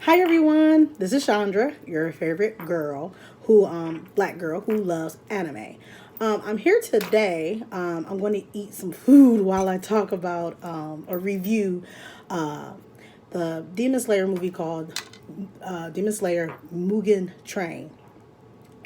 Hi everyone, this is Chandra, your favorite girl black girl who loves anime. I'm here today. I'm going to eat some food while I talk about or review uh, the Demon Slayer movie called Demon Slayer Mugen Train.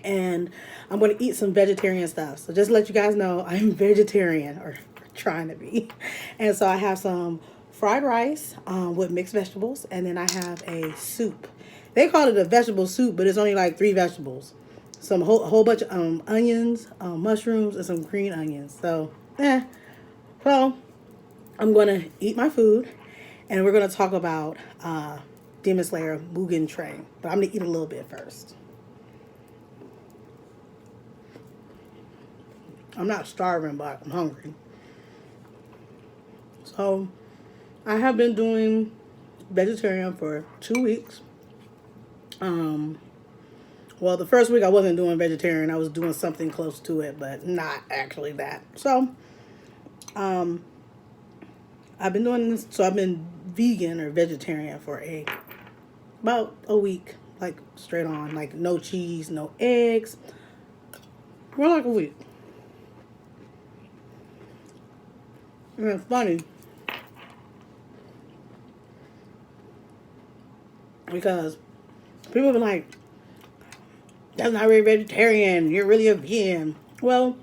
And I'm going to eat some vegetarian stuff. So just to let you guys know, I'm vegetarian or trying to be. And so I have some fried rice with mixed vegetables, and then I have a soup. They call it a vegetable soup, but it's only like three vegetables. Some whole bunch of onions, mushrooms, and some green onions. So, So I'm gonna eat my food, and we're gonna talk about Demon Slayer Mugen Train. But I'm gonna eat a little bit first. I'm not starving, but I'm hungry. So I have been doing vegetarian for 2 weeks. Um, well, the first week I wasn't doing vegetarian. I was doing something close to it, but not actually that. So I've been doing this. So I've been vegan or vegetarian for about a week, like straight on, like no cheese, no eggs. More like a week. And it's funny because people be like, "That's not really vegetarian. You're really a vegan." Well,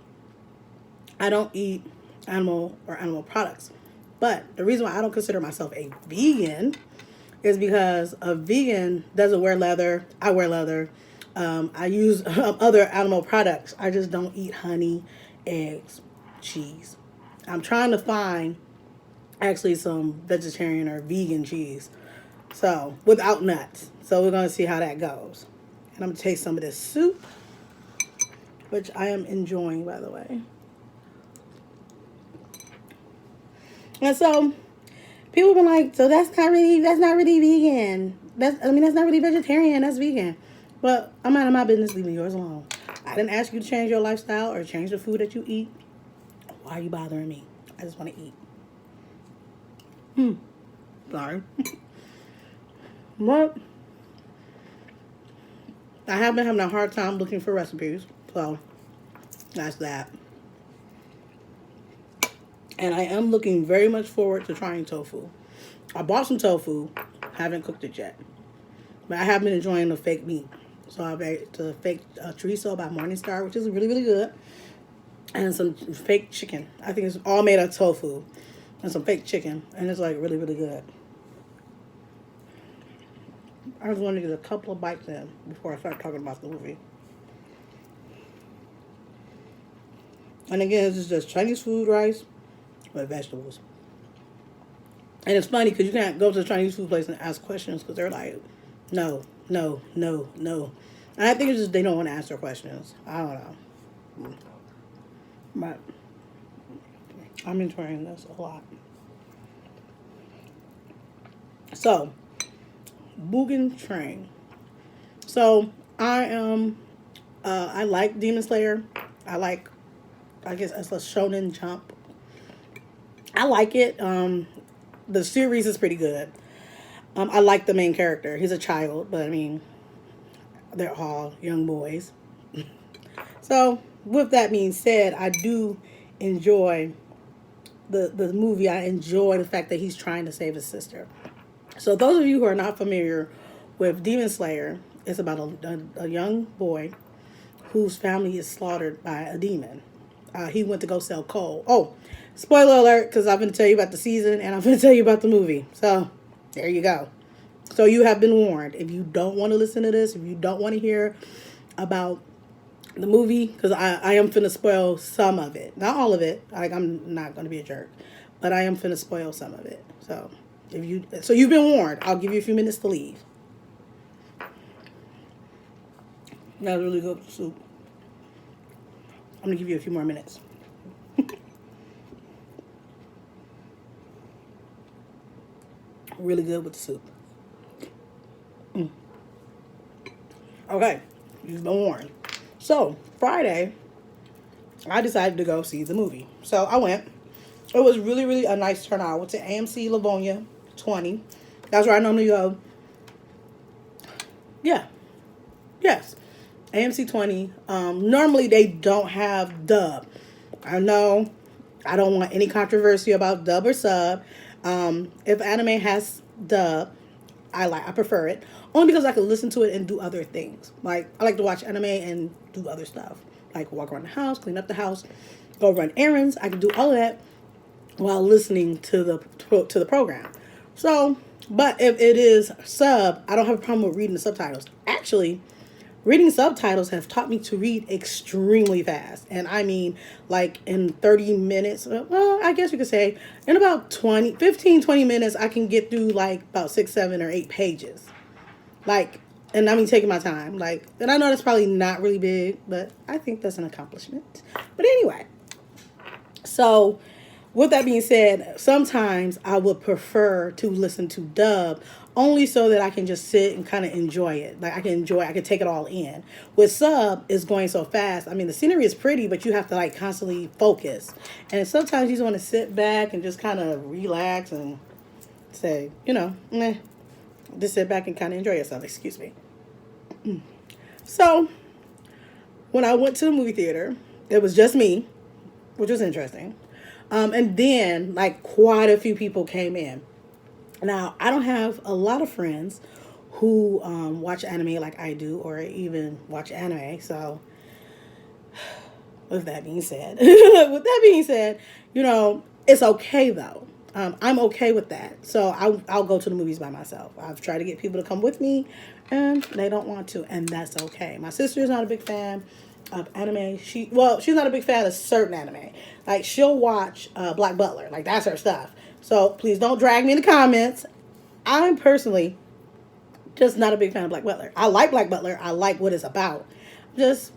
I don't eat animal products. But the reason why I don't consider myself a vegan is because a vegan doesn't wear leather. I wear leather. I use other animal products. I just don't eat honey, eggs, cheese. I'm trying to find actually some vegetarian or vegan cheese. So without nuts. So we're gonna see how that goes. And I'm gonna taste some of this soup, which I am enjoying, by the way. And so people have been like, so that's not really vegan. That's not really vegetarian. That's vegan. But I'm out of my business leaving yours alone. I didn't ask you to change your lifestyle or change the food that you eat. Why are you bothering me? I just want to eat. Sorry. But I have been having a hard time looking for recipes. So that's that. And I am looking very much forward to trying tofu. I bought some tofu, haven't cooked it yet. But I have been enjoying the fake meat. So I've ate the fake chorizo by Morningstar, which is really, really good. And some fake chicken. I think it's all made of tofu. And some fake chicken. And it's like really, really good. I just want to get a couple of bites in before I start talking about the movie. And again, this is just Chinese food rice with vegetables. And it's funny because you can't go to the Chinese food place and ask questions because they're like, no, no, no, no. And I think it's just they don't want to answer questions. I don't know. But I'm enjoying this a lot. So, Mugen Train. So, I like Demon Slayer. I like, I guess it's a shonen jump. I like it. The series is pretty good. I like the main character. He's a child, but I mean, they're all young boys. So, with that being said, I do enjoy the movie. I enjoy the fact that he's trying to save his sister. So, those of you who are not familiar with Demon Slayer, it's about a young boy whose family is slaughtered by a demon. He went to go sell coal. Oh, spoiler alert, because I'm going to tell you about the season and I'm going to tell you about the movie. So, there you go. So, you have been warned. If you don't want to listen to this, if you don't want to hear about the movie, because I am finna spoil some of it. Not all of it. Like, I'm not going to be a jerk. But I am finna spoil some of it. So, you've been warned. I'll give you a few minutes to leave. That's really good soup. I'm going to give you a few more minutes. Really good with the soup. Okay, you've been warned. So, Friday, I decided to go see the movie. So, I went. It was really, really a nice turnout. I went to AMC Livonia 20. That's where I normally go Yeah. Yes. AMC 20. Normally they don't have dub. I know I don't want any controversy about dub or sub. If anime has dub, I prefer it. Only because I can listen to it and do other things. Like I like to watch anime and do other stuff. Like walk around the house, clean up the house, go run errands. I can do all of that while listening to the program. So, but if it is sub, I don't have a problem with reading the subtitles. Actually, reading subtitles have taught me to read extremely fast. And I mean, like in 30 minutes, well, I guess you could say in about 20 minutes, I can get through like about 6, 7, or 8 pages. Like, and I mean, taking my time. Like, and I know that's probably not really big, but I think that's an accomplishment. But anyway, so with that being said, sometimes I would prefer to listen to dub only so that I can just sit and kind of enjoy it. Like I can take it all in. With sub, it's going so fast. I mean, the scenery is pretty, but you have to like constantly focus. And sometimes you just want to sit back and just kind of relax and say, just sit back and kind of enjoy yourself. Excuse me. So when I went to the movie theater, it was just me, which was interesting. And then, like, quite a few people came in. Now, I don't have a lot of friends who watch anime like I do, or even watch anime. So, with that being said, it's okay though. I'm okay with that. So I'll go to the movies by myself. I've tried to get people to come with me, and they don't want to, and that's okay. My sister's not a big fan of anime. She's not a big fan of certain anime. Like she'll watch Black Butler. Like that's her stuff. So please don't drag me in the comments. I'm personally just not a big fan of Black Butler. I like Black Butler. I like what it's about. Just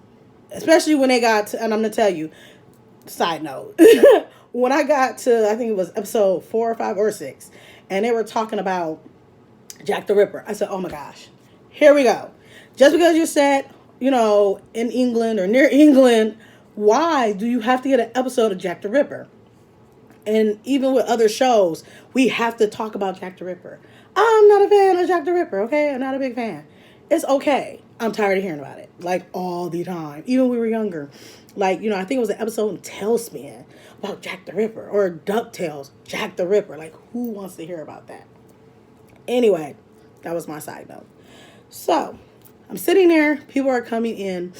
especially when they got to, and I'm gonna tell you, side note, when I got to, I think it was episode 4 or 5 or 6, and they were talking about Jack the Ripper. I said, oh my gosh, here we go. Just because you said, in England or near England, why do you have to get an episode of Jack the Ripper? And even with other shows, we have to talk about Jack the Ripper. I'm not a fan of Jack the Ripper, okay? I'm not a big fan. It's okay. I'm tired of hearing about it, like, all the time. Even when we were younger. Like, I think it was an episode in Tailspin about Jack the Ripper. Or DuckTales, Jack the Ripper. Like, who wants to hear about that? Anyway, that was my side note. So, I'm sitting there. People are coming in.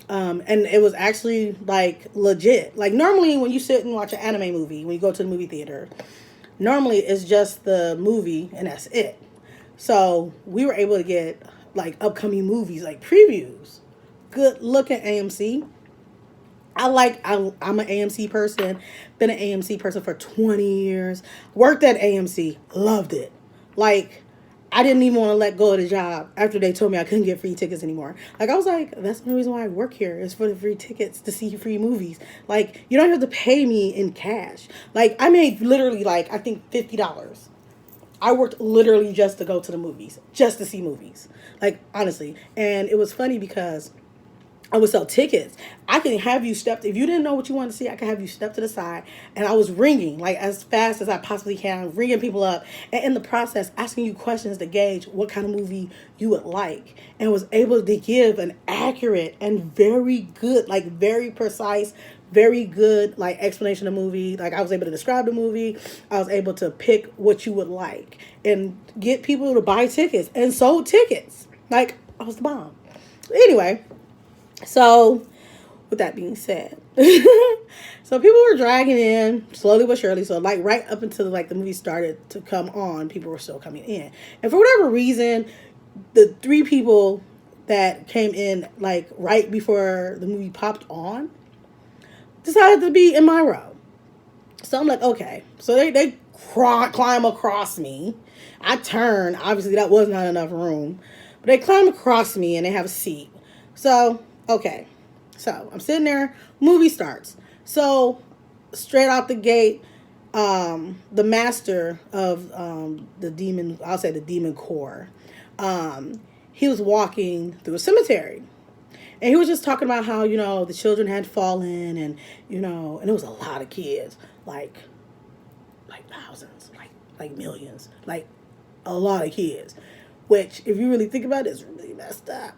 And it was actually, like, legit. Like, normally when you sit and watch an anime movie, when you go to the movie theater, normally it's just the movie and that's it. So, we were able to get, like, upcoming movies, like, previews. Good look at AMC. I'm an AMC person. Been an AMC person for 20 years. Worked at AMC. Loved it. Like, I didn't even want to let go of the job after they told me I couldn't get free tickets anymore. Like, I was like, that's the reason why I work here is for the free tickets to see free movies. Like, you don't have to pay me in cash. Like, I made literally, like, I think $50. I worked literally just to go to the movies, just to see movies. Like, honestly. And it was funny because I would sell tickets. I can have you if you didn't know what you wanted to see, I could have you step to the side. And I was ringing, like, as fast as I possibly can, ringing people up. And in the process, asking you questions to gauge what kind of movie you would like. And was able to give an accurate and very good, like, very precise, very good, like, explanation of the movie. Like, I was able to describe the movie. I was able to pick what you would like. And get people to buy tickets. And sold tickets. Like, I was the bomb. Anyway. So, with that being said, so people were dragging in slowly but surely. So, like, right up until, like, the movie started to come on, people were still coming in. And for whatever reason, the 3 people that came in, like, right before the movie popped on decided to be in my row. So, I'm like, okay. So, they climb across me. I turn. Obviously, that was not enough room. But they climb across me and they have a seat. So, okay, so I'm sitting there, movie starts. So straight out the gate, the master of the demon core, he was walking through a cemetery. And he was just talking about how, the children had fallen and it was a lot of kids, like thousands, like millions, like a lot of kids. which, if you really think about it, is really messed up.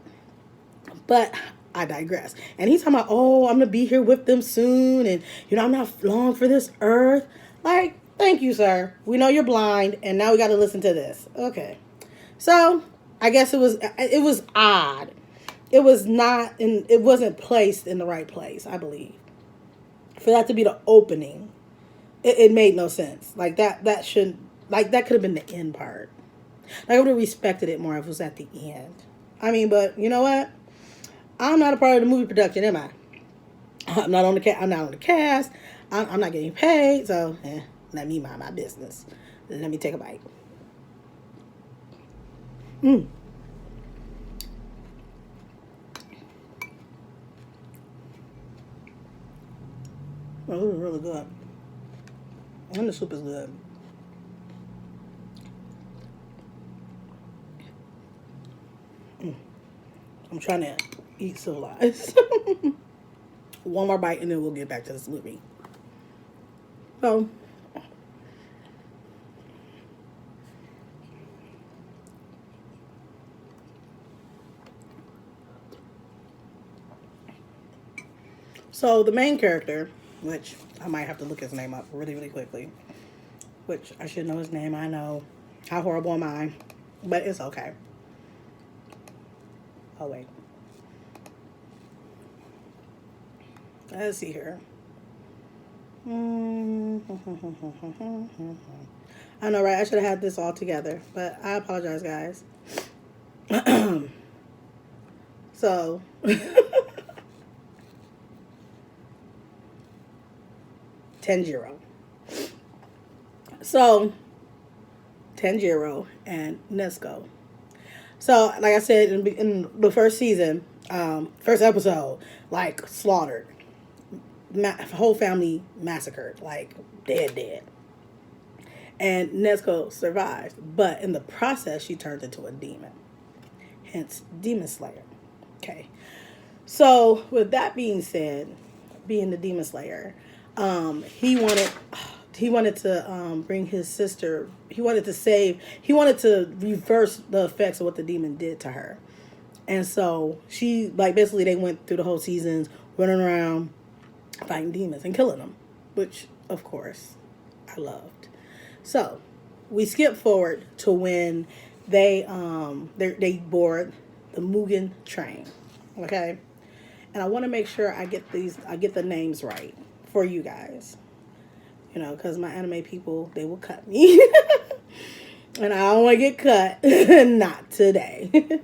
But I digress. And he's talking about, oh, I'm gonna be here with them soon, and I'm not long for this earth. Like, thank you, sir. We know you're blind, and now we got to listen to this. Okay, so I guess it was odd. It was not in. It wasn't placed in the right place, I believe, for that to be the opening. It made no sense. Like that shouldn't. Like that could have been the end part. Like I would have respected it more if it was at the end. I mean, but you know what? I'm not a part of the movie production, am I? I'm not on the cast. I'm not on the cast. I'm not getting paid. So let me mind my business. Let me take a bite. Mm. Oh, this is really good. And the soup is good. I'm trying to eat civilized. One more bite and then we'll get back to this movie. So, the main character, which I might have to look his name up really, really quickly, which I should know his name. I know. How horrible am I? But it's okay. Oh, wait. Let's see here. I know, right? I should have had this all together, but I apologize, guys. So, Tanjiro. So, Tanjiro and Nezuko. So, like I said in the first season, first episode, like slaughtered, whole family massacred, like dead. And Nezuko survived, but in the process, she turned into a demon. Hence, Demon Slayer. Okay. So, with that being said, being the Demon Slayer, he wanted to bring his sister. He wanted to reverse the effects of what the demon did to her. And so she, like, basically they went through the whole seasons running around fighting demons and killing them, which of course I loved. So we skip forward to when they board the Mugen train. Okay. And I want to make sure I get the names right for you guys. Because my anime people, they will cut me. And I don't want to get cut. Not today.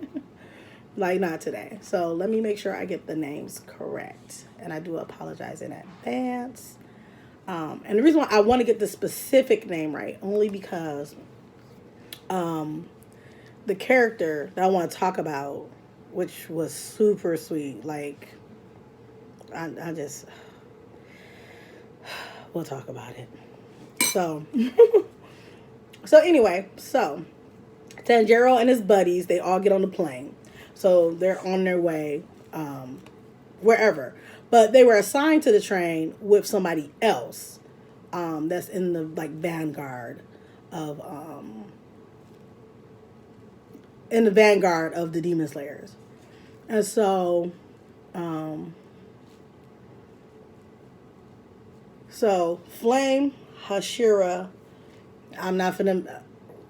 Like, not today. So let me make sure I get the names correct. And I do apologize in advance. And the reason why I want to get the specific name right, only because the character that I want to talk about, which was super sweet, like, I just, we'll talk about it. So, anyway, Tanjiro and his buddies, they all get on the plane. So they're on their way wherever. But they were assigned to the train with somebody else that's in the, like, vanguard of the Demon Slayers. And so Flame, Hashira, I'm not finna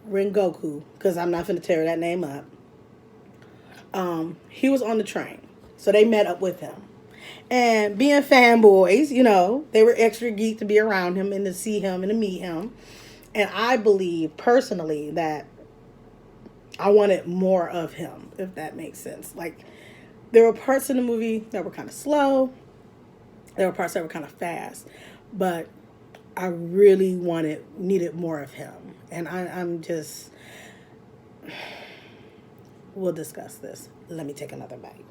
Rengoku, because I'm not finna tear that name up. He was on the train. So they met up with him. And being fanboys, they were extra geeked to be around him and to see him and to meet him. And I believe personally that I wanted more of him, if that makes sense. Like, there were parts in the movie that were kind of slow. There were parts that were kind of fast. But I really needed more of him. And I'm just, we'll discuss this. Let me take another bite.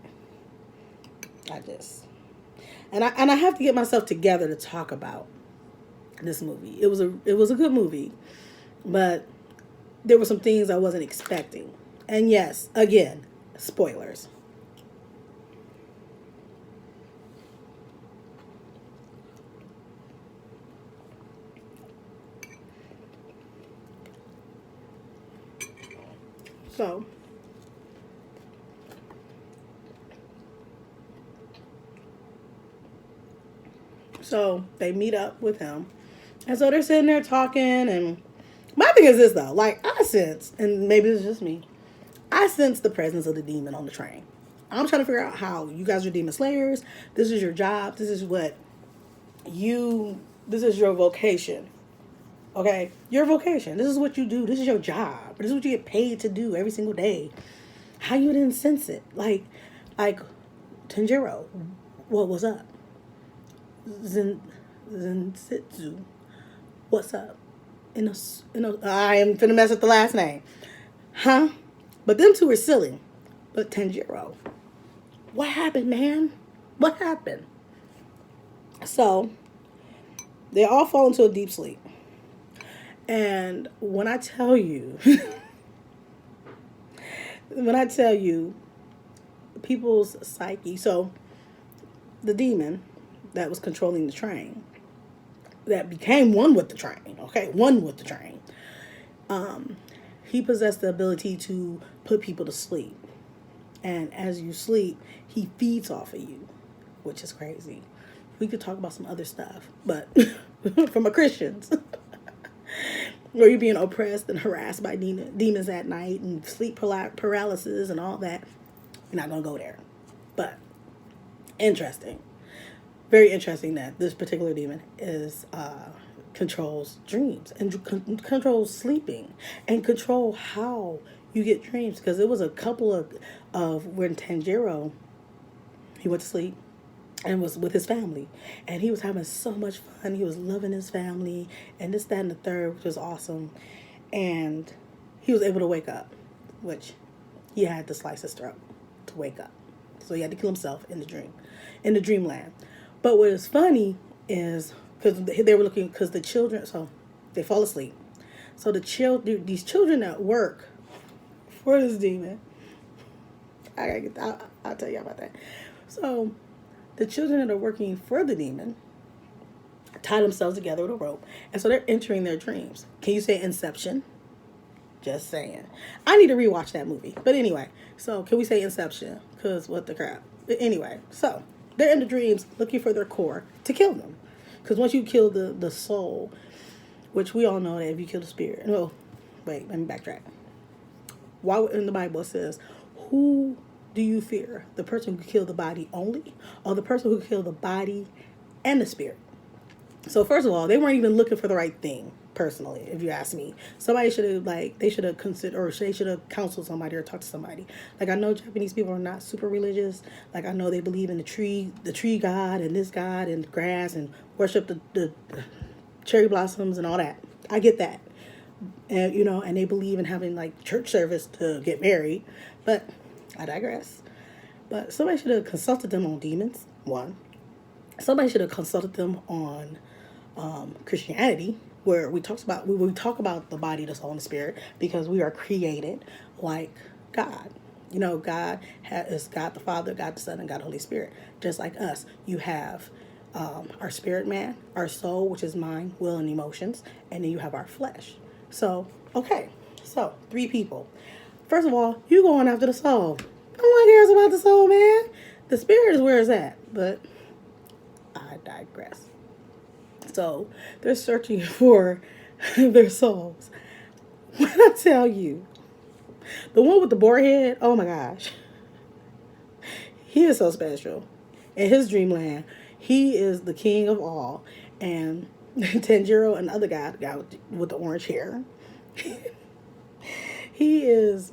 And I have to get myself together to talk about this movie. It was a good movie, but there were some things I wasn't expecting. And yes, again, spoilers. So, they meet up with him. And so they're sitting there talking. And my thing is this, though. Like, I sense, and maybe it's just me, I sense the presence of the demon on the train. I'm trying to figure out how you guys are demon slayers. This is your job. This is your vocation. Okay? Your vocation. This is what you do. This is your job. This is what you get paid to do every single day. How you didn't sense it? Like Tanjiro, what was up? Zenitsu, what's up? I am finna mess up the last name. Huh? But them two are silly. But Tanjiro, what happened, man? What happened? So, they all fall into a deep sleep. And when I tell you, people's psyche, so the demon that was controlling the train, that became one with the train, okay, one with the train, he possessed the ability to put people to sleep. And as you sleep, he feeds off of you, which is crazy. We could talk about some other stuff, but from a Christians, where you're being oppressed and harassed by demons at night and sleep paralysis and all that, we're not going to go there. But interesting. Very interesting that this particular demon controls dreams and controls sleeping and control how you get dreams. Because it was a couple of when Tanjiro, he went to sleep and was with his family, and he was having so much fun. He was loving his family and this, that, and the third, which was awesome. And he was able to wake up, which he had to slice his throat to wake up. So he had to kill himself in the dreamland. But what is funny is because they were looking, because the children, so they fall asleep. So these children that work for this demon, I'll tell you about that. So the children that are working for the demon tie themselves together with a rope, and so they're entering their dreams. Can you say Inception? Just saying. I need to rewatch that movie. But anyway, so can we say Inception? Because what the crap. But anyway, so they're in the dreams looking for their core to kill them. Because once you kill the soul, which we all know that if you kill the spirit. No, wait, let me backtrack. Why in the Bible it says, who do you fear? The person who killed the body only, or the person who killed the body and the spirit? So first of all, they weren't even looking for the right thing, personally, if you ask me. Somebody should have, they should have considered, or they should have counseled somebody or talked to somebody. Like, I know Japanese people are not super religious. Like, I know they believe in the tree god and this god and grass and worship the cherry blossoms and all that. I get that. And, and they believe in having, church service to get married. But I digress. But somebody should have consulted them on demons, one. Somebody should have consulted them on Christianity, where we talk about the body, the soul, and the spirit, because we are created like God. God is God the Father, God the Son, and God the Holy Spirit. Just like us, you have our spirit man, our soul, which is mind, will, and emotions, and then you have our flesh. So, okay, so 3 people. First of all, you going after the soul. No one cares about the soul, man. The spirit is where it's at, but I digress. So they're searching for their souls. When I tell you, the one with the boar head, oh my gosh, he is so special. In his dreamland, he is the king of all. And Tanjiro, and the other guy, the guy with the orange hair, he is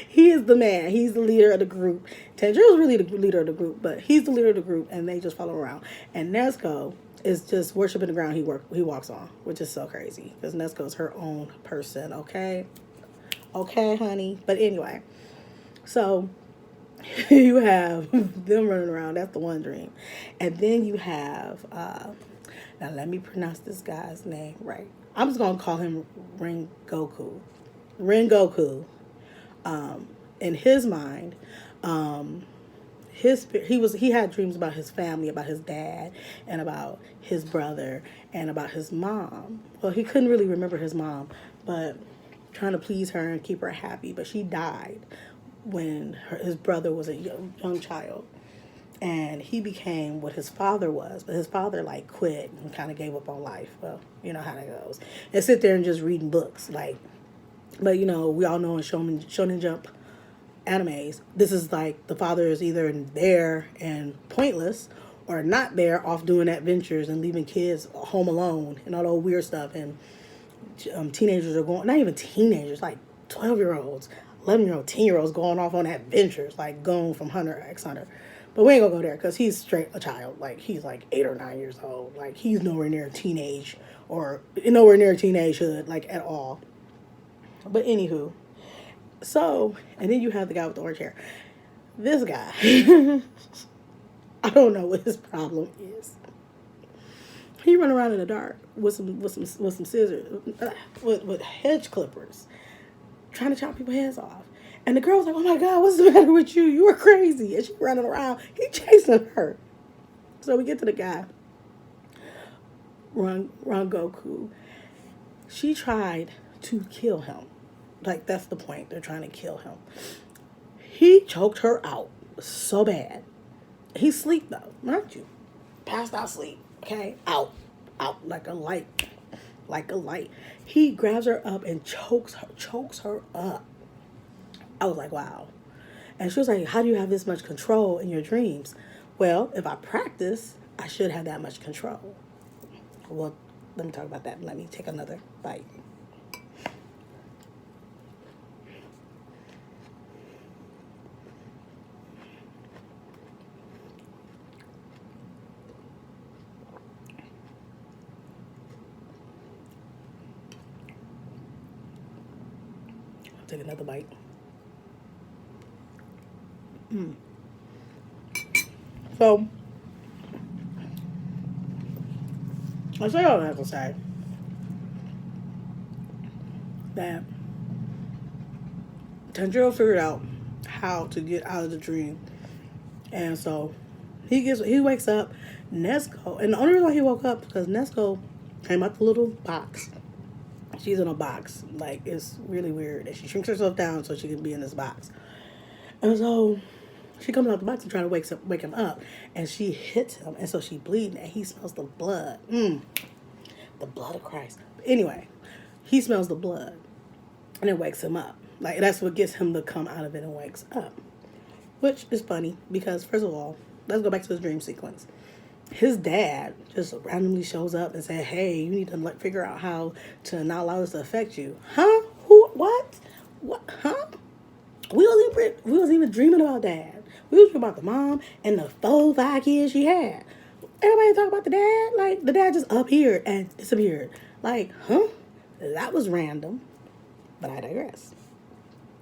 he is the man. He's the leader of the group. Tanjiro is really the leader of the group, but he's the leader of the group, and they just follow around. And Nezuko is just worshiping the ground he walks on, which is so crazy, because Nezuko is her own person, okay? Okay, honey? But anyway, so you have them running around. That's the one dream. And then you have, now let me pronounce this guy's name right. I'm just going to call him Rengoku. In his mind, he had dreams about his family, about his dad, and about his brother, and about his mom. Well, he couldn't really remember his mom, but trying to please her and keep her happy. But she died when his brother was a young child. And he became what his father was. But his father, like, quit and kind of gave up on life. Well, you know how that goes. And sit there and just reading books. Like, but, you know, we all know in Shonen Jump animes, this is like the father is either there and pointless or not there off doing adventures and leaving kids home alone and all that weird stuff. And teenagers are going, not even teenagers, like 12-year-olds, 11-year-old, 10-year-olds going off on adventures, like going from Hunter X Hunter. But we ain't gonna go there because he's straight a child. Like, he's like 8 or 9 years old. Like, he's nowhere near teenage or nowhere near teenagehood, like, at all. But anywho, so, and then you have the guy with the orange hair. This guy, I don't know what his problem is. He run around in the dark with some scissors, with hedge clippers, trying to chop people's heads off. And the girl's like, "Oh my God, what's the matter with you? You are crazy." And she's running around. He chasing her. So we get to the guy, Rangoku. She tried to kill him. Like, that's the point. They're trying to kill him. He choked her out so bad. He's asleep, though. Mind you. Passed out sleep. Okay? Out like a light. Like a light. He grabs her up and chokes her up. I was like, wow. And she was like, "How do you have this much control in your dreams?" Well, if I practice, I should have that much control. Well, let me talk about that. Let me take another bite. Take another bite. So, I say all that to say that Tanjiro figured out how to get out of the dream. And so he wakes up, Nezuko, and the only reason why he woke up is because Nezuko came out the little box. She's in a box. Like, it's really weird. And she shrinks herself down so she can be in this box. And so she comes out the box and trying to wake him up. And she hits him. And so she's bleeding. And he smells the blood. The blood of Christ. But anyway, he smells the blood. And it wakes him up. Like, that's what gets him to come out of it and wakes up. Which is funny. Because, first of all, let's go back to his dream sequence. His dad just randomly shows up and said, "Hey, you need to figure out how to not allow this to affect you." Huh? Who? What? What? Huh? We wasn't even dreaming about dad. We was dreaming about the mom and the 5 kids she had. Everybody talk about the dad. Like, the dad just appeared and disappeared. Like, huh? That was random. But I digress.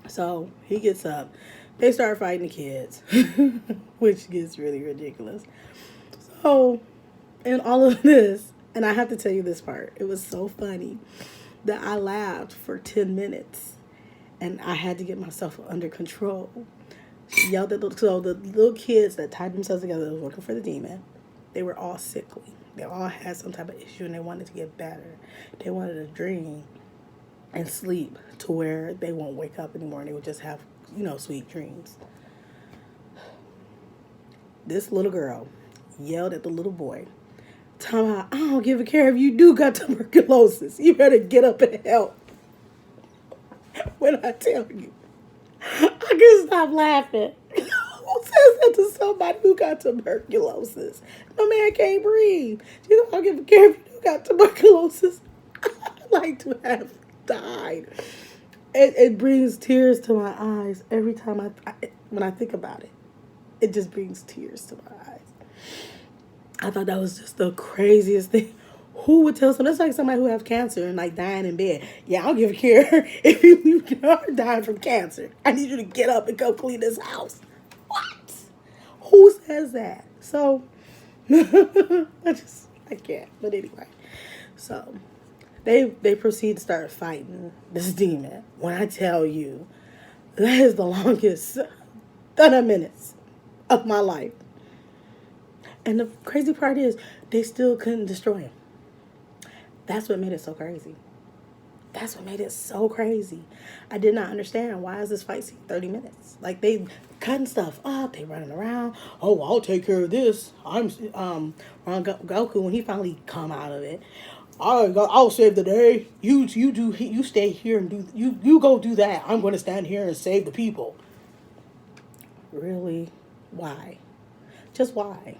So he gets up. They start fighting the kids, which gets really ridiculous. So, in all of this, and I have to tell you this part, it was so funny that I laughed for 10 minutes and I had to get myself under control. She yelled at the little kids that tied themselves together that was working for the demon. They were all sickly. They all had some type of issue and they wanted to get better. They wanted to dream and sleep to where they won't wake up anymore and they would just have, sweet dreams. This little girl yelled at the little boy, telling him, "I don't give a care if you do got tuberculosis. You better get up and help." When I tell you, I couldn't stop laughing. Who says that to somebody who got tuberculosis? No man can't breathe. She don't give a care if you do got tuberculosis. I'd like to have died. It brings tears to my eyes every time when I think about it. It just brings tears to my eyes. I thought that was just the craziest thing. Who would tell someone? That's like somebody who has cancer and like dying in bed. Yeah, I don't give a care if you are dying from cancer. I need you to get up and go clean this house. What? Who says that? So, I can't. But anyway, so they proceed to start fighting this demon. When I tell you, that is the longest 30 minutes of my life. And the crazy part is, they still couldn't destroy him. That's what made it so crazy. That's what made it so crazy. I did not understand, why is this fight scene 30 minutes? Like, they cutting stuff up, they running around. Oh, I'll take care of this. I'm Goku, when he finally come out of it. I'll save the day. You stay here and you go do that. I'm going to stand here and save the people. Really? Why? Just why?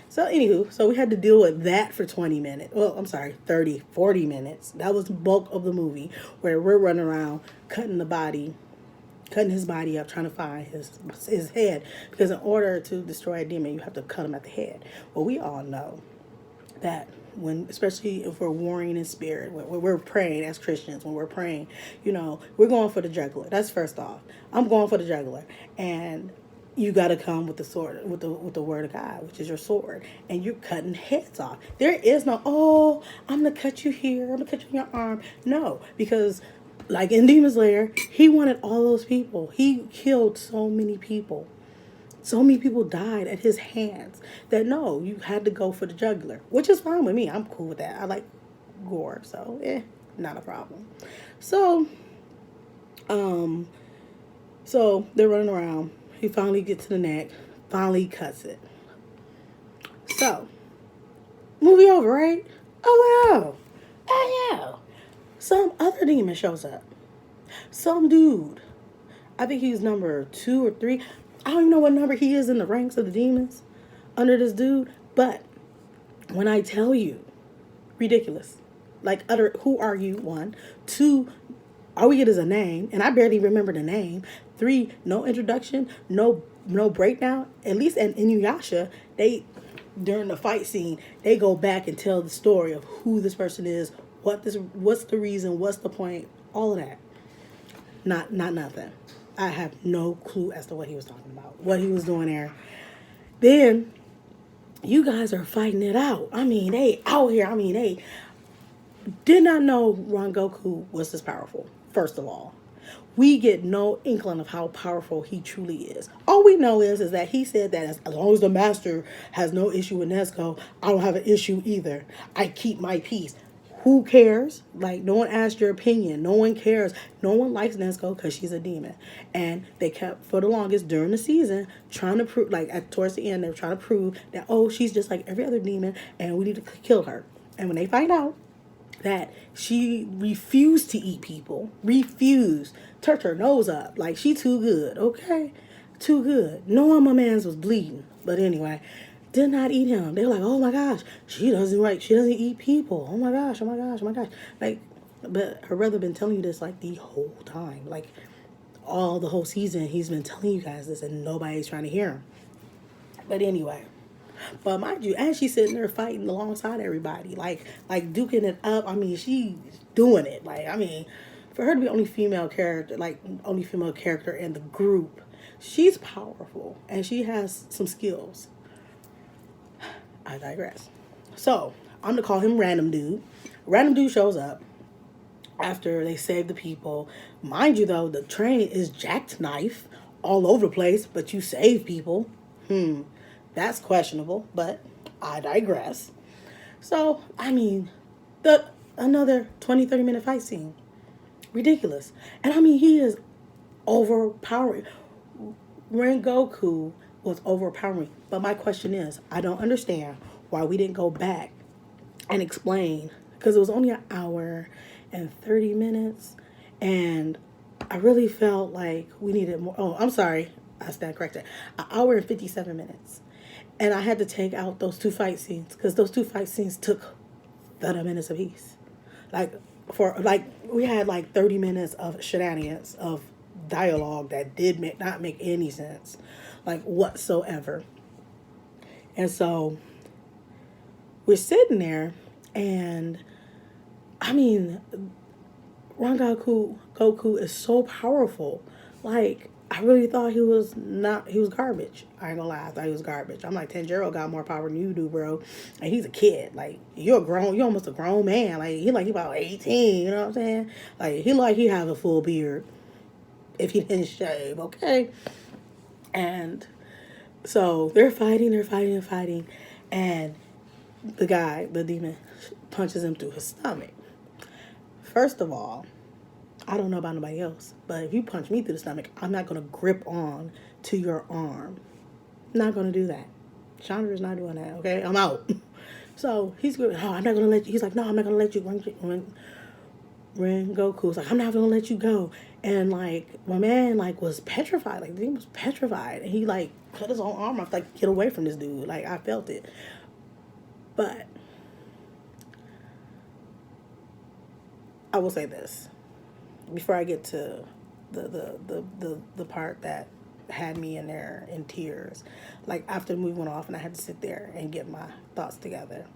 So, anywho, so we had to deal with that for 20 minutes. Well, I'm sorry, 30, 40 minutes. That was the bulk of the movie, where we're running around cutting his body up, trying to find his head. Because in order to destroy a demon, you have to cut him at the head. Well, we all know that especially if we're warring in spirit, when we're praying as Christians, when we're praying, we're going for the jugular. That's first off. I'm going for the jugular. And you got to come with the sword, with the word of God, which is your sword, and you're cutting heads off. There is no, I'm going to cut you here, I'm going to cut you in your arm. No, because like in Demon Slayer, he wanted all those people. He killed so many people. So many people died at his hands that no, you had to go for the jugular, which is fine with me. I'm cool with that. I like gore, so not a problem. So, so they're running around. He finally gets to the neck, finally cuts it. So, movie over, right? Oh yeah. Some other demon shows up. Some dude. I think he's number 2 or 3. I don't even know what number he is in the ranks of the demons under this dude. But when I tell you, ridiculous. Like, who are you? 1. 2, all we get is a name, and I barely remember the name. 3, no introduction, no breakdown. At least in Inuyasha, during the fight scene, they go back and tell the story of who this person is, what's the reason, what's the point, all of that. Not nothing. I have no clue as to what he was talking about, what he was doing there. Then, you guys are fighting it out. I mean, they out here. I mean, they did not know Rengoku was this powerful, first of all. We get no inkling of how powerful he truly is. All we know is that he said that as long as the master has no issue with Nezuko, I don't have an issue either. I keep my peace. Who cares? Like, no one asked your opinion. No one cares. No one likes Nezuko because she's a demon. And they kept, for the longest during the season, trying to prove, like, towards the end, they were trying to prove that, she's just like every other demon and we need to kill her. And when they find out that she refused to eat people, turned her nose up, like, she too good, okay? Too good. Knowing my man's was bleeding. But anyway, did not eat him. They were like, oh my gosh, she doesn't eat people. Oh my gosh. Like, but her brother been telling you this like the whole time. Like, the whole season, he's been telling you guys this and nobody's trying to hear him. But anyway, but mind you, as she's sitting there fighting alongside everybody, like duking it up, I mean, she's doing it. Like, I mean, for her to be only female character in the group, she's powerful and she has some skills. I digress. So, I'm going to call him Random Dude. Random Dude shows up after they save the people. Mind you, though, the train is jackknife all over the place, but you save people. That's questionable, but I digress. So, I mean, another 20, 30-minute fight scene. Ridiculous. And I mean, he is overpowering. Rengoku was overpowering. But my question is, I don't understand why we didn't go back and explain, because it was only an hour and 30 minutes, and I really felt like we needed more. Oh, I'm sorry, I stand corrected. An hour and 57 minutes. And I had to take out those 2 fight scenes, because those 2 fight scenes took 30 minutes apiece. We had like 30 minutes of shenanigans, of dialogue that did not make any sense, like, whatsoever. And so we're sitting there, and I mean, Goku is so powerful. Like, I really thought he was garbage. I ain't gonna lie, I thought he was garbage. I'm like, Tanjiro got more power than you do, bro. And he's a kid. Like, you're almost a grown man. Like, he about 18, you know what I'm saying? Like, he has a full beard if he didn't shave, okay? And so they're fighting, and the demon punches him through his stomach. First of all, I don't know about nobody else, but if you punch me through the stomach, I'm not going to grip on to your arm. Not going to do that. Chandra's not doing that, okay? I'm out. So he's going, oh, I'm not going to let you. He's like, no, I'm not going to let you. Ren Goku's like, I'm not going to let you go. And, like, my man, like, was petrified. Like, he was petrified. And he, like, cut his own arm off. Like, get away from this dude. Like, I felt it. But I will say this before I get to the part that had me in there in tears. Like, after the movie went off and I had to sit there and get my thoughts together,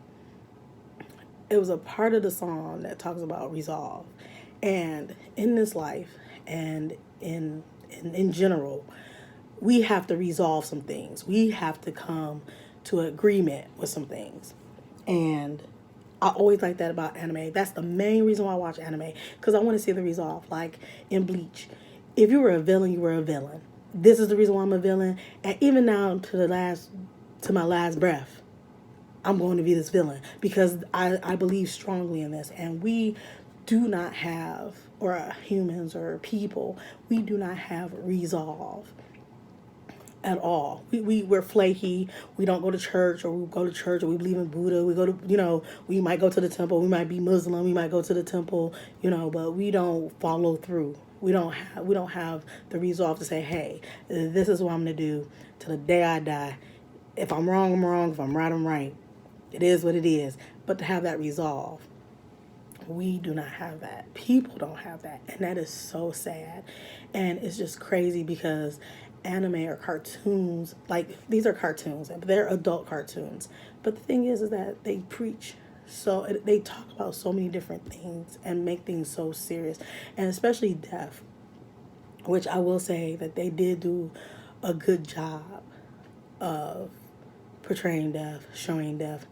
it was a part of the song that talks about resolve. And in this life and in general, we have to resolve some things. We have to come to an agreement with some things. And I always like that about anime. That's the main reason why I watch anime, because I want to see the resolve. Like in Bleach, if you were a villain, you were a villain. This is the reason why I'm a villain. And even now to my last breath, I'm going to be this villain because I believe strongly in this. And we do not have, or humans or people, we do not have resolve at all. We're flaky. We don't go to church, or we go to church, or we believe in Buddha. We go to, we might go to the temple. We might be Muslim. We might go to the temple, but we don't follow through. We don't have the resolve to say, hey, this is what I'm going to do till the day I die. If I'm wrong, I'm wrong. If I'm right, I'm right. It is what it is. But to have that resolve, we do not have that. People don't have that. And that is so sad. And it's just crazy because anime or cartoons, like these are cartoons, but they're adult cartoons. But the thing is that they preach, so they talk about so many different things and make things so serious, and especially death, which I will say that they did do a good job of portraying death,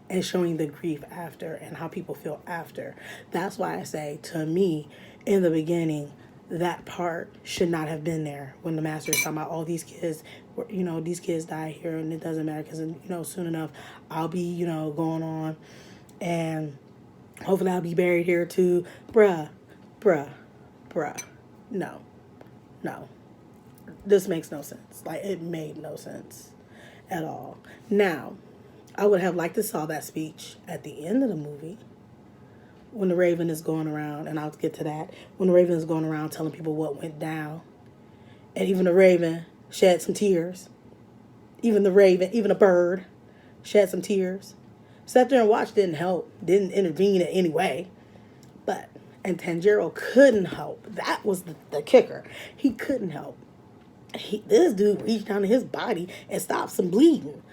and showing the grief after and how people feel after. That's why I say, to me, in the beginning, that part should not have been there when the master is talking about all these kids, these kids die here and it doesn't matter because, soon enough I'll be, going on and hopefully I'll be buried here too. Bruh. No. This makes no sense. Like, it made no sense at all. Now, I would have liked to saw that speech at the end of the movie when the Raven is going around, and I'll get to that, when the Raven is going around telling people what went down. And even the Raven shed some tears. Even a bird shed some tears. Sat there and watched, didn't help, didn't intervene in any way. And Tanjiro couldn't help. That was the kicker. He couldn't help. This dude reached down to his body and stopped some bleeding.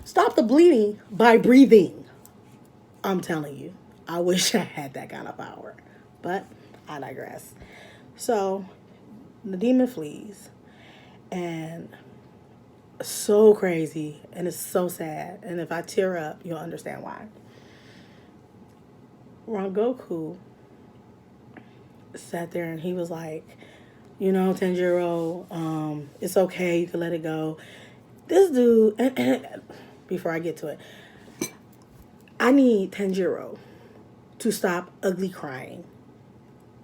Stop the bleeding by breathing. I'm telling you, I wish I had that kind of power. But I digress. So the demon flees. And so crazy. And it's so sad. And if I tear up, you'll understand why. Rangoku sat there and he was like, Tanjiro, it's okay, you can let it go. This dude, and before I get to it, I need Tanjiro to stop ugly crying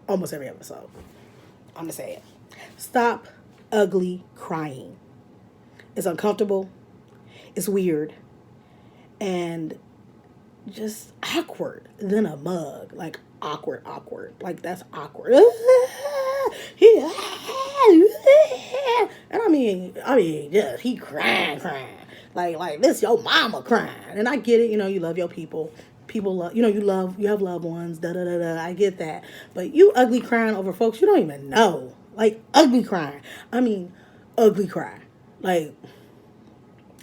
almost every episode. I'm going to say it. Stop ugly crying. It's uncomfortable. It's weird. And just awkward than a mug. Like, awkward. Like, that's awkward. And I mean, just he crying. Like this your mama crying. And I get it, you love your people. People love, you have loved ones, I get that. But you ugly crying over folks you don't even know. Like, ugly crying. I mean, ugly cry. Like,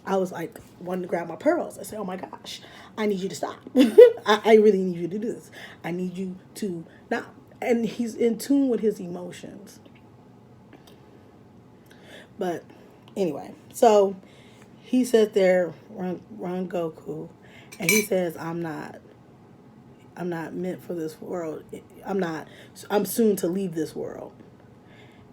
I was like, wanting to grab my pearls. I said, oh my gosh, I need you to stop. I really need you to do this. I need you to not. And he's in tune with his emotions. But anyway, so he sat there, Rangoku, and he says, I'm not meant for this world. I'm soon to leave this world.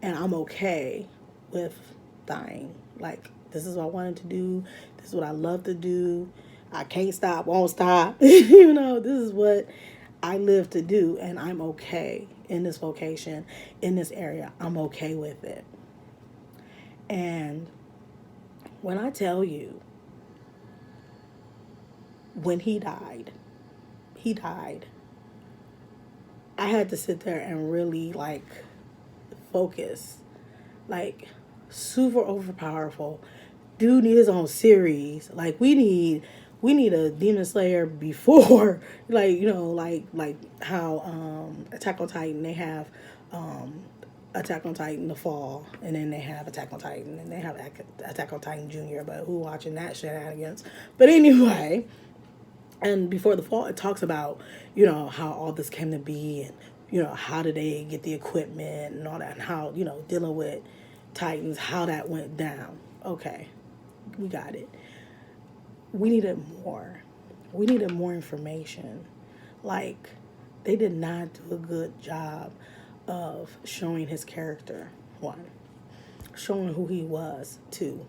And I'm okay with dying. Like, this is what I wanted to do. This is what I love to do. I can't stop, won't stop. This is what I live to do, and I'm okay in this vocation, in this area. I'm okay with it. And when I tell you, when he died. I had to sit there and really like focus. Like, super overpowerful. Dude need his own series. Like, we need a Demon Slayer before like, like how Attack on Titan, they have Attack on Titan The Fall, and then they have Attack on Titan, and they have Attack on Titan Junior, but who watching that shenanigans? But anyway, and before the fall, it talks about, how all this came to be, and, how did they get the equipment and all that, and how, dealing with Titans, how that went down. Okay, we got it. We needed more. We needed more information. Like, they did not do a good job of showing his character, one, showing who he was, two.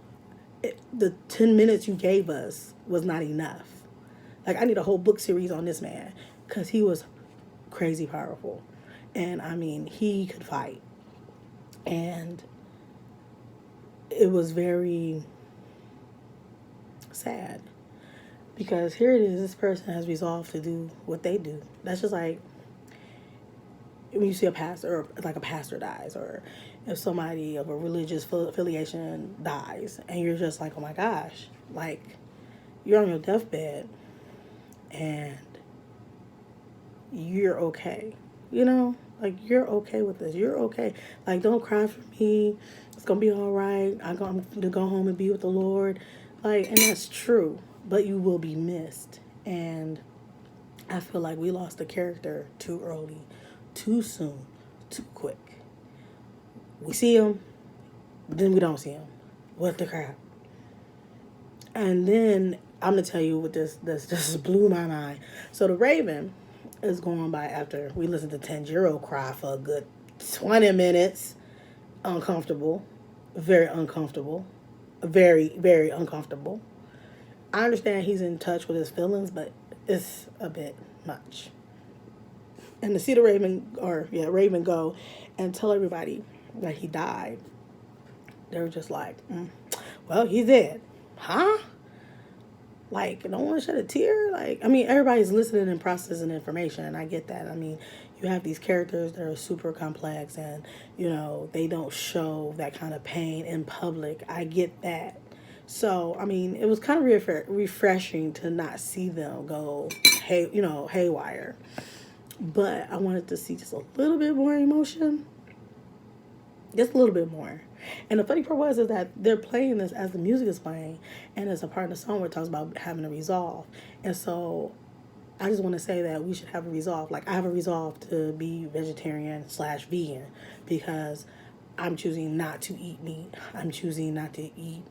The 10 minutes you gave us was not enough. Like, I need a whole book series on this man, because he was crazy powerful. And, I mean, he could fight. And it was very sad, because here it is, this person has resolved to do what they do. That's just like when you see a pastor, or like a pastor dies, or if somebody of a religious affiliation dies, and you're just like, oh my gosh, like, you're on your deathbed, and you're okay. Like, you're okay with this. You're okay. Like, don't cry for me. It's going to be all right. I'm going to go home and be with the Lord. Like, and that's true. But you will be missed. And I feel like we lost the character too early, too soon, too quick. We see him, then we don't see him. What the crap? And then I'm going to tell you what this just blew my mind. So the Raven is going by after we listened to Tanjiro cry for a good 20 minutes. Uncomfortable. Very uncomfortable. Very, very uncomfortable. I understand he's in touch with his feelings, but it's a bit much. And to see the Raven go and tell everybody that he died, they were just like, well, he's dead. Huh? Like, no one shed a tear? Like, I mean, everybody's listening and processing information, and I get that. I mean, you have these characters that are super complex, and, they don't show that kind of pain in public. I get that. So, I mean, it was kind of refreshing to not see them go, haywire. But I wanted to see just a little bit more emotion. Just a little bit more. And the funny part is that they're playing this as the music is playing, and as a part of the song where it talks about having a resolve. And so I just want to say that we should have a resolve. Like, I have a resolve to be vegetarian/vegan, because I'm choosing not to eat meat. I'm choosing not to eat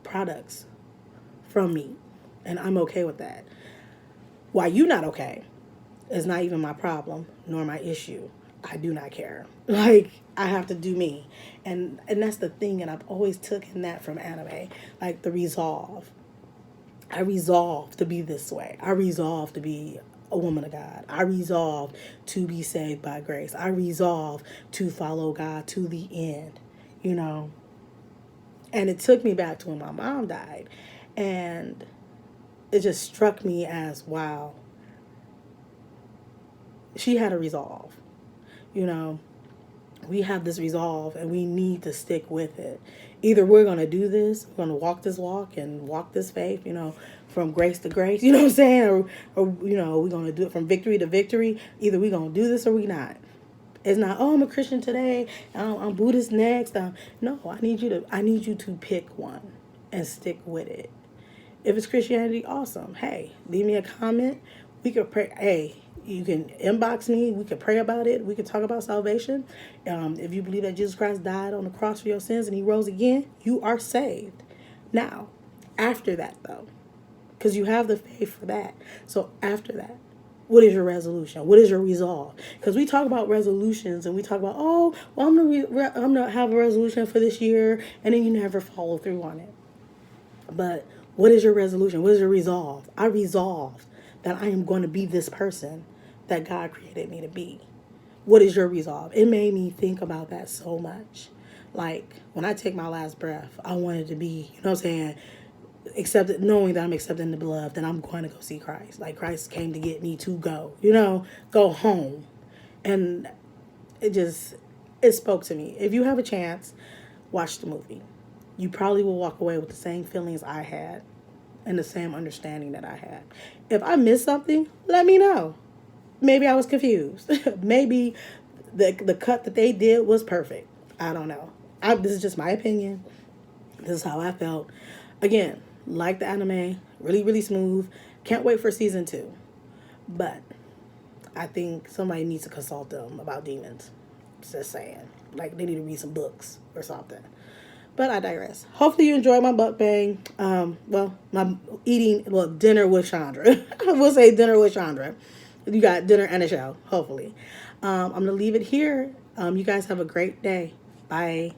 products from meat, and I'm okay with that. Why you not okay is not even my problem nor my issue. I do not care. Like, I have to do me. And that's the thing, and I've always taken that from anime. Like, the resolve. I resolve to be this way. I resolve to be a woman of God. I resolve to be saved by grace. I resolve to follow God to the end, And it took me back to when my mom died. And it just struck me as, wow, she had a resolve. We have this resolve, and we need to stick with it. Either we're going to do this, we're going to walk this walk and walk this faith, from grace to grace, you know what I'm saying? Or we're going to do it from victory to victory. Either we're going to do this or we not. It's not, oh, I'm a Christian today, I'm Buddhist next. No, I need you to pick one and stick with it. If it's Christianity, awesome. Hey, leave me a comment. We could pray. Hey, you can inbox me. We could pray about it. We could talk about salvation. If you believe that Jesus Christ died on the cross for your sins and he rose again, you are saved. Now, after that, though, because you have the faith for that. So after that, what is your resolution? What is your resolve? Because we talk about resolutions, and we talk about, oh, well, I'm gonna have a resolution for this year, and then you never follow through on it. But what is your resolution? What is your resolve? I resolved that I am going to be this person that God created me to be. What is your resolve? It made me think about that so much. Like, when I take my last breath, I wanted to be, you know what I'm saying, accepted, knowing that I'm accepted in the beloved, and I'm going to go see Christ. Like, Christ came to get me to go, go home. And it spoke to me. If you have a chance, watch the movie. You probably will walk away with the same feelings I had and the same understanding that I had. If I missed something, let me know. Maybe I was confused. Maybe the cut that they did was perfect. I don't know. This is just my opinion. This is how I felt. Again, like the anime, really, really smooth. Can't wait for season 2. But I think somebody needs to consult them about demons. Just saying. Like, they need to read some books or something. But I digress. Hopefully you enjoy my mukbang. My dinner with Chandra. I will say dinner with Chandra. You got dinner and a show, hopefully. I'm going to leave it here. You guys have a great day. Bye.